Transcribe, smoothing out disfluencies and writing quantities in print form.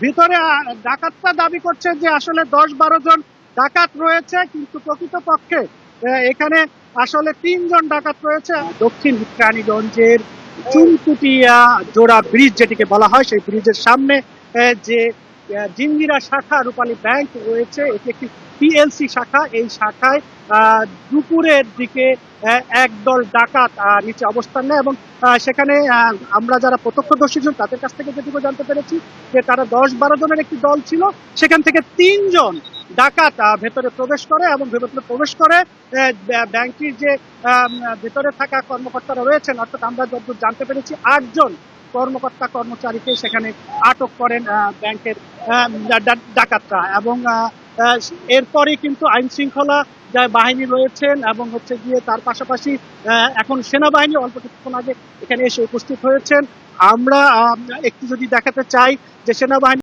ভিতরে ডাকাতরা দাবি করছে যে আসলে 10-12 জন ডাকাত রয়েছে, কিন্তু প্রকৃতপক্ষে এখানে আসলে 3 জন ডাকাত রয়েছে। দক্ষিণ কেরানীগঞ্জের চুনকুটিয়া জোড়া ব্রিজ যেটিকে বলা হয়, সেই ব্রিজের সামনে যে জিঞ্জিরা শাখা রূপালী ব্যাংক রয়েছে, এটি একটি পিএলসি শাখা। এই শাখায় দুপুরের দিকে একদল ডাকাত নিচে অবস্থান নেয় এবং সেখানে আমরা যারা প্রত্যক্ষদর্শী ছিলাম তাদের কাছ থেকে যেটুকু জানতে পেরেছি যে তারা 10-12 জনের একটি দল ছিল, সেখান থেকে 3 জন ডাকাত ভেতরে প্রবেশ করে এবং ভেতরে প্রবেশ করে ব্যাংকটির যে ভেতরে থাকা কর্মকর্তারা রয়েছেন, অর্থাৎ আমরা যতদূর জানতে পেরেছি 8 জন কর্মকর্তা কর্মচারীকে সেখানে আটক করেন ব্যাংকের ডাকাতরা। এবং এরপরে কিন্তু আইন শৃঙ্খলা বাহিনী রয়েছেন এবং হচ্ছে গিয়ে তার পাশাপাশি এখন সেনাবাহিনী অল্প কিছুক্ষণ আগে এখানে এসে উপস্থিত হয়েছেন। আমরা একটু যদি দেখাতে চাই যে সেনাবাহিনী